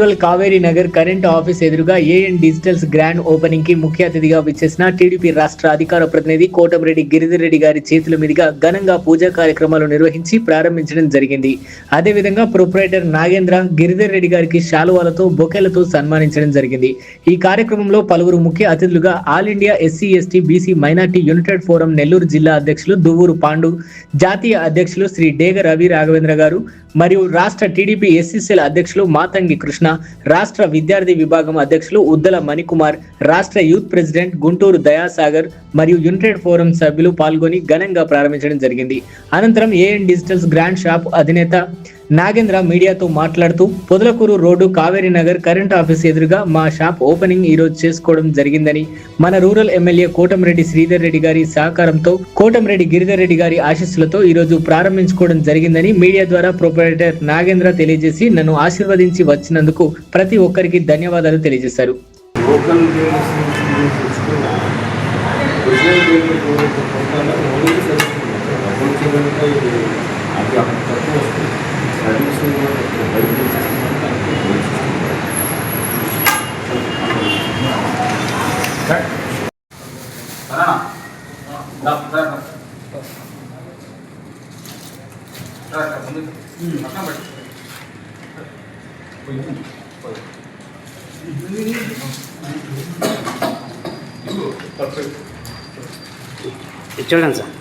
Rural Kaveri Nagar current office ఎదురుగా AN digitals grand opening కి ముఖ్య అతిథిగా విచ్చేసిన టీడీపీ రాష్ట్ర అధికార ప్రతినిధి కోటమిరెడ్డి గిరిధర్ రెడ్డి గారి చేతుల మీదుగా ఘనంగా పూజా కార్యక్రమాలు నిర్వహించి ప్రారంభించడం జరిగింది. అదేవిధంగా ప్రొప్రైటర్ నాగేంద్ర గిరిధర్ రెడ్డి గారికి శాలువాలతో బొకేలతో సన్మానించడం జరిగింది. ఈ కార్యక్రమంలో పలువురు ముఖ్య అతిథులుగా all India SC ST BC minority United forum Nellore జిల్లా అధ్యక్షులు దువ్వూరు పాండు, జాతీయ అధ్యక్షులు శ్రీ డేగ రవి రాఘవేంద్ర గారు మరియు రాష్ట్ర టీడీపీ ఎస్సీసీల అధ్యక్షులు మాతంగి కృష్ణ, రాష్ట్ర విద్యార్థి విభాగం అధ్యక్షులు ఉద్దల మణికుమార్, రాష్ట్ర యూత్ ప్రెసిడెంట్ గుంటూరు దయాసాగర్ మరియు యునైటెడ్ ఫోరం సభ్యులు పాల్గొని ఘనంగా ప్రారంభించడం జరిగింది. అనంతరం ఏఎన్ డిజిటల్స్ గ్రాండ్ షాప్ అధినేత నాగేంద్ర మీడియాతో మాట్లాడుతూ Podalakuru road Kaveri Nagar current office ఎదురుగా మా షాప్ ఓపెనింగ్ ఈ రోజు చేసుకోవడం జరిగిందని, మన రూరల్ ఎమ్మెల్యే కోటమిరెడ్డి శ్రీధర్ రెడ్డి గారి సహకారంతో కోటమిరెడ్డి గిరిధర్ రెడ్డి గారి ఆశీస్సులతో ఈ రోజు ప్రారంభించుకోవడం జరిగిందని మీడియా ద్వారా ప్రొపరేటర్ నాగేంద్ర తెలియజేసి నన్ను ఆశీర్వదించి వచ్చినందుకు ప్రతి ఒక్కరికి ధన్యవాదాలు తెలియజేశారు. చూడండి సార్,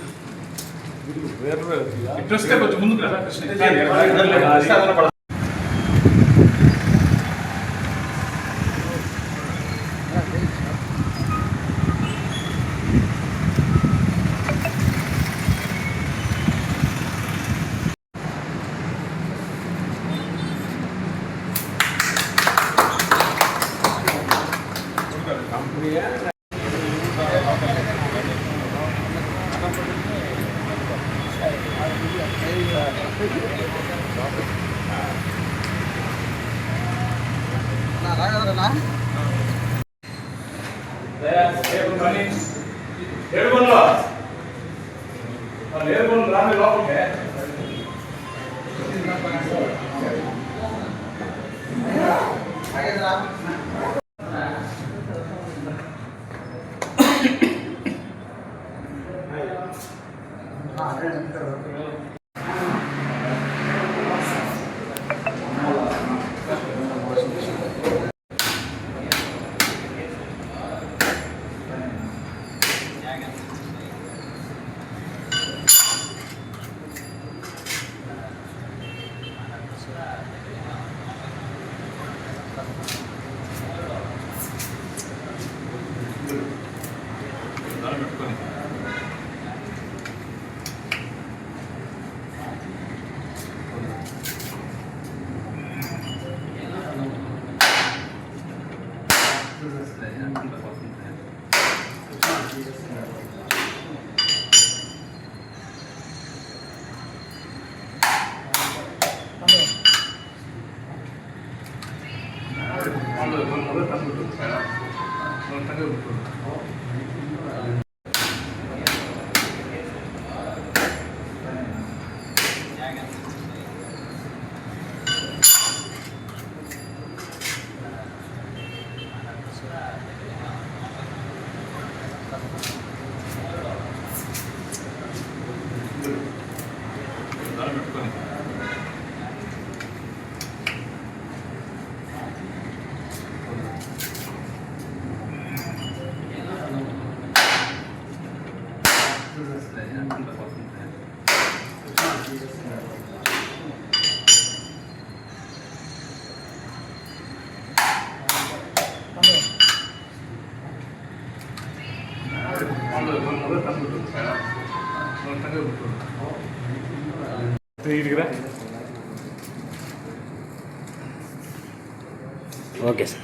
ఓకే సార్.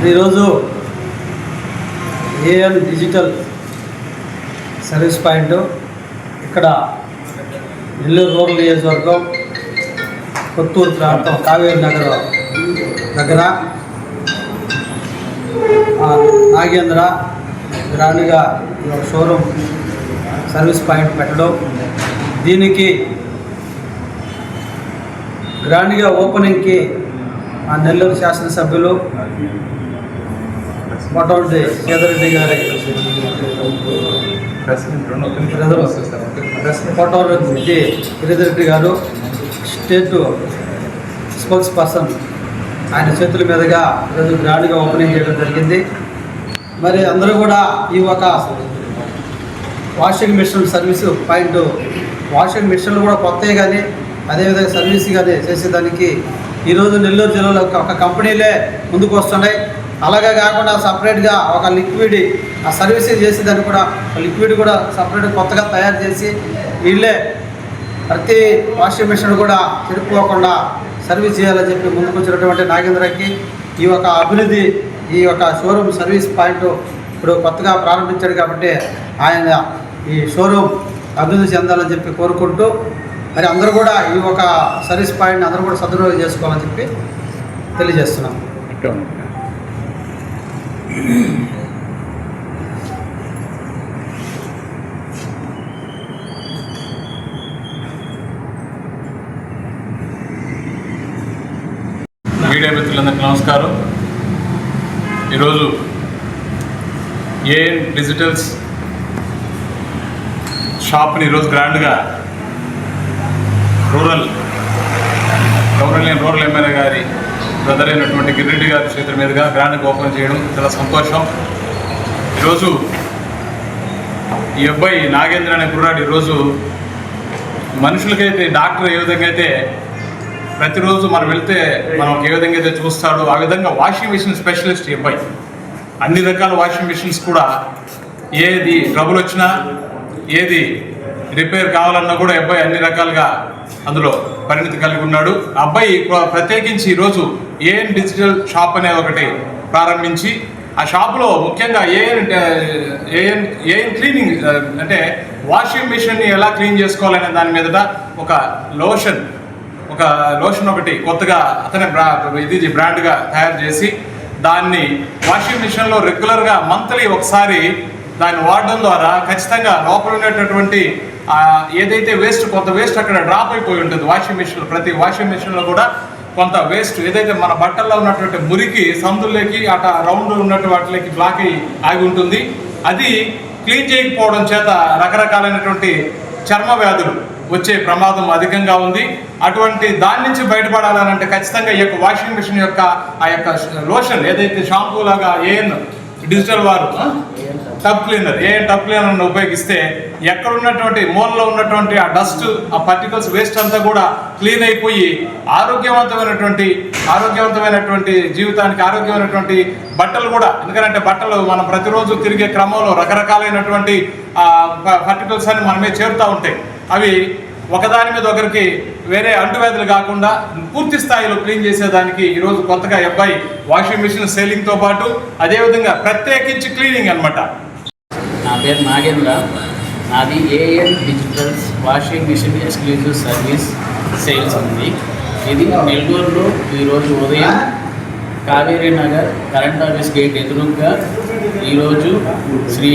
ఈరోజు ఏఎన్ డిజిటల్ సర్వీస్ పాయింట్ ఇక్కడ నెల్లూరు రూరల్ నియోజకవర్గం కొత్తూరు ప్రాంతం కావేరి నగర్ దగ్గర నాగేంద్ర గ్రాండ్గా షోరూమ్ సర్వీస్ పాయింట్ పెట్టడం, దీనికి గ్రాండ్గా ఓపెనింగ్కి నెల్లూరు శాసనసభ్యులు మొట్టమొదటి సేదరెడ్డి గారి కోటరెడ్డి గిరిధరెడ్డి గారు స్టేట్ స్పోక్స్ పర్సన్ ఆయన చేతుల మీదుగా ఈరోజు గ్రాండ్గా ఓపెనింగ్ చేయడం జరిగింది. మరి అందరూ కూడా ఈ ఒక washing machine service point, washing మిషన్లు కూడా కొత్తవి కానీ అదేవిధంగా సర్వీస్ కానీ చేసేదానికి ఈరోజు నెల్లూరు జిల్లాలో ఒక కంపెనీలే ముందుకు వస్తున్నాయి. అలాగే కాకుండా సపరేట్గా ఒక లిక్విడ్ ఆ సర్వీసింగ్ చేసేదాన్ని కూడా లిక్విడ్ కూడా సపరేట్గా కొత్తగా తయారు చేసి వీళ్ళే ప్రతి వాషింగ్ మిషన్ కూడా చెడిపోకుండా సర్వీస్ చేయాలని చెప్పి ముందుకు వచ్చినటువంటి నాగేంద్రకి ఈ యొక్క అభివృద్ధి, ఈ యొక్క షోరూమ్ సర్వీస్ పాయింట్ ఇప్పుడు కొత్తగా ప్రారంభించాడు కాబట్టి ఆయన ఈ షోరూమ్ అభివృద్ధి చెందాలని చెప్పి కోరుకుంటూ, మరి అందరూ కూడా ఈ ఒక సర్వీస్ పాయింట్ని అందరూ కూడా సద్వినియోగం చేసుకోవాలని చెప్పి తెలియజేస్తున్నాం. మీడియా మిత్రులందరికీ నమస్కారం. ఈరోజు ఏఎన్ డిజిటల్స్ షాప్ని ఈరోజు గ్రాండ్గా రూరల్ ఎమ్మెల్యే గారి బ్రదర్ అయినటువంటి గిరిరెడ్డి గారి చేతుల మీదుగా గ్రాండ్గా ఓపెన్ చేయడం చాలా సంతోషం. ఈరోజు ఈ అబ్బాయి నాగేంద్ర అనే కుర్రాడు ఈరోజు మనుషులకైతే డాక్టర్ ఏ విధంగా అయితే ప్రతిరోజు మనం వెళ్తే మనం ఏ విధంగా అయితే చూస్తాడో ఆ విధంగా వాషింగ్ మిషన్ స్పెషలిస్ట్ ఈ అబ్బాయి. అన్ని రకాల వాషింగ్ మిషన్స్ కూడా ఏది ట్రబుల్ వచ్చినా ఏది రిపేర్ కావాలన్నా కూడా అబ్బాయి అన్ని రకాలుగా అందులో పరిణితి కలిగి ఉన్నాడు. అబ్బాయి ప్రత్యేకించి ఈరోజు ఏఎన్ డిజిటల్ షాప్ అనే ఒకటి ప్రారంభించి ఆ షాపులో ముఖ్యంగా ఏఎన్ క్లీనింగ్ అంటే వాషింగ్ మిషన్ని ఎలా క్లీన్ చేసుకోవాలనే దాని మీద ఒక లోషన్ ఒకటి కొత్తగా అతనే ఇది బ్రాండ్గా తయారు చేసి దాన్ని వాషింగ్ మిషన్లో రెగ్యులర్గా మంత్లీ ఒకసారి దాన్ని వాడడం ద్వారా ఖచ్చితంగా లోపల ఉండేటటువంటి ఏదైతే కొంత వేస్ట్ అక్కడ డ్రాప్ అయిపోయి ఉంటుంది వాషింగ్ మిషన్లో. ప్రతి వాషింగ్ మిషన్లో కూడా కొంత వేస్ట్ ఏదైతే మన బట్టల్లో ఉన్నటువంటి మురికి సందుల్లోకి అట రౌండ్ ఉన్నటువంటి వాటిలోకి బ్లాక్ అయ్యి ఆగి ఉంటుంది. అది క్లీన్ చేయకపోవడం చేత రకరకాలైనటువంటి చర్మ వ్యాధులు వచ్చే ప్రమాదం అధికంగా ఉంది. అటువంటి దాని నుంచి బయటపడాలంటే ఖచ్చితంగా ఈ యొక్క వాషింగ్ మిషన్ యొక్క ఆ యొక్క లోషన్ ఏదైతే షాంపూ లాగా ఏఎన్ డిజిటల్ వారు టబ్ క్లీనర్ను ఉపయోగిస్తే ఎక్కడ ఉన్నటువంటి మూలలో ఉన్నటువంటి ఆ డస్ట్ ఆ పార్టికల్స్ వేస్ట్ అంతా కూడా క్లీన్ అయిపోయి ఆరోగ్యవంతమైనటువంటి జీవితానికి ఆరోగ్యమైనటువంటి బట్టలు కూడా, ఎందుకంటే బట్టలు మనం ప్రతిరోజు తిరిగే క్రమంలో రకరకాలైనటువంటి పార్టికల్స్ అని మనమే చేరుతూ ఉంటాయి. అవి ఒకదాని మీద ఒకరికి వేరే అంటువ్యాధులు కాకుండా పూర్తి స్థాయిలో క్లీన్ చేసేదానికి ఈరోజు కొత్తగా అబ్బాయి వాషింగ్ మిషన్ సేలింగ్తో పాటు అదేవిధంగా ప్రత్యేకించి క్లీనింగ్ అనమాట. నా పేరు నాగేంద్ర. నాది AN digitals washing machine exclusive service sales ఉంది. ఇది నెల్లూరులో ఈరోజు ఉదయం Kaveri Nagar current office gate ఎదురుగా ఈరోజు శ్రీ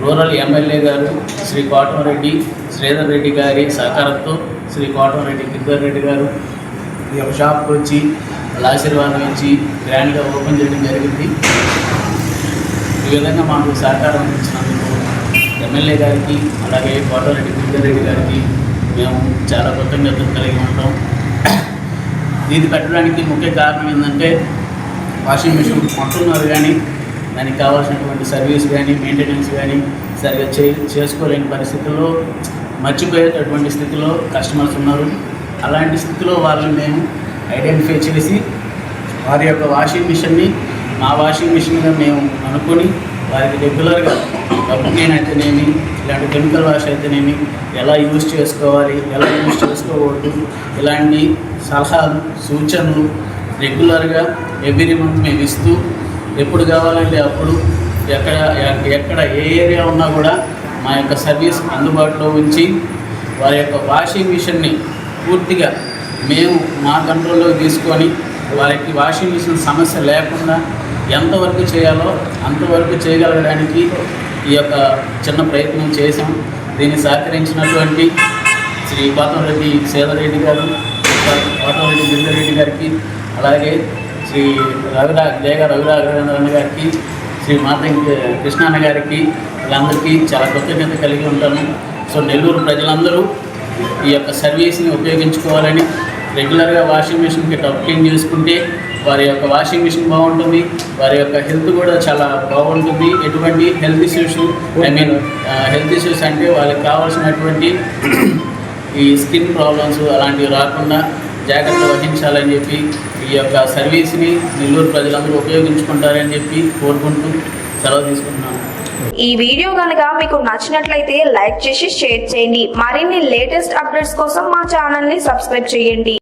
రూరల్ ఎమ్మెల్యే గారు శ్రీ కోటరెడ్డి శ్రీధర్ రెడ్డి గారి సహకారంతో శ్రీ కోటరెడ్డి గిరిధర్ రెడ్డి గారు ఈ యొక్క షాప్కి వచ్చి వాళ్ళ ఆశీర్వాదం ఇచ్చి గ్రాండ్గా ఓపెన్ చేయడం జరిగింది. ఈ విధంగా మాకు సహకారం ఇచ్చినందుకు ఎమ్మెల్యే గారికి అలాగే కోటరెడ్డి గిరిధర్ రెడ్డి గారికి మేము చాలా కృతజ్ఞతలు కలిగి ఉంటాం. ఇది పెట్టడానికి ముఖ్య కారణం ఏంటంటే వాషింగ్ మిషన్ కొంటున్నారు కానీ దానికి కావాల్సినటువంటి సర్వీస్ కానీ మెయింటెనెన్స్ కానీ సరిగ్గా చేసుకోలేని పరిస్థితుల్లో మర్చిపోయేటటువంటి స్థితిలో కస్టమర్స్ ఉన్నారు. అలాంటి స్థితిలో వాళ్ళని మేము ఐడెంటిఫై చేసి వారి యొక్క వాషింగ్ మిషన్ని మా వాషింగ్ మిషన్గా మేము అనుకొని వారికి రెగ్యులర్గా కంపెనీ అయితేనేమి ఇలాంటి కెమికల్ వాష్ అయితేనేమి ఎలా యూజ్ చేసుకోవాలి, ఎలా యూజ్ చేసుకోకూడదు, ఇలాంటి సలహాలు సూచనలు రెగ్యులర్గా ఎవ్రీ మంత్ మేము ఇస్తూ ఎప్పుడు కావాలంటే అప్పుడు ఎక్కడ ఏ ఏరియా ఉన్నా కూడా మా యొక్క సర్వీస్ అందుబాటులో ఉంచి వారి యొక్క వాషింగ్ మిషన్ని పూర్తిగా మేము మా కంట్రోల్లో తీసుకొని వారికి వాషింగ్ మిషన్ సమస్య లేకుండా ఎంతవరకు చేయాలో అంతవరకు చేయగలగడానికి ఈ యొక్క చిన్న ప్రయత్నం చేశాం. దీన్ని సహకరించినటువంటి శ్రీ కోటమిరెడ్డి సేదరెడ్డి గారు, కోటమిరెడ్డి గిరిధరెడ్డి గారికి, అలాగే శ్రీ రఘురాఘవేంద్రన్న గారికి, శ్రీ మాతంగి కృష్ణన్న గారికి, వీళ్ళందరికీ చాలా కృతజ్ఞత కలిగి ఉంటాను. సో నెల్లూరు ప్రజలందరూ ఈ యొక్క సర్వీస్ని ఉపయోగించుకోవాలని, రెగ్యులర్గా వాషింగ్ మిషన్కి టప్ క్లీన్ చేసుకుంటే వారి యొక్క వాషింగ్ మిషన్ బాగుంటుంది, వారి యొక్క హెల్త్ కూడా చాలా బాగుంటుంది. ఎటువంటి హెల్త్ ఇష్యూస్ హెల్త్ ఇష్యూస్ అంటే వాళ్ళకి కావాల్సినటువంటి ఈ స్కిన్ ప్రాబ్లమ్స్ అలాంటివి రాకుండా జాగ్రత్త వహించాలని చెప్పి ఈ యొక్క సర్వీస్ని నెల్లూరు ప్రజలందరూ ఉపయోగించుకుంటారని చెప్పి కోరుకుంటూ సెలవు తీసుకుంటున్నాను. ఈ వీడియో కనుక మీకు నచ్చినట్లయితే లైక్ చేసి షేర్ చేయండి. మరిన్ని లేటెస్ట్ అప్డేట్స్ కోసం మా ఛానల్ ని సబ్స్క్రైబ్ చేయండి.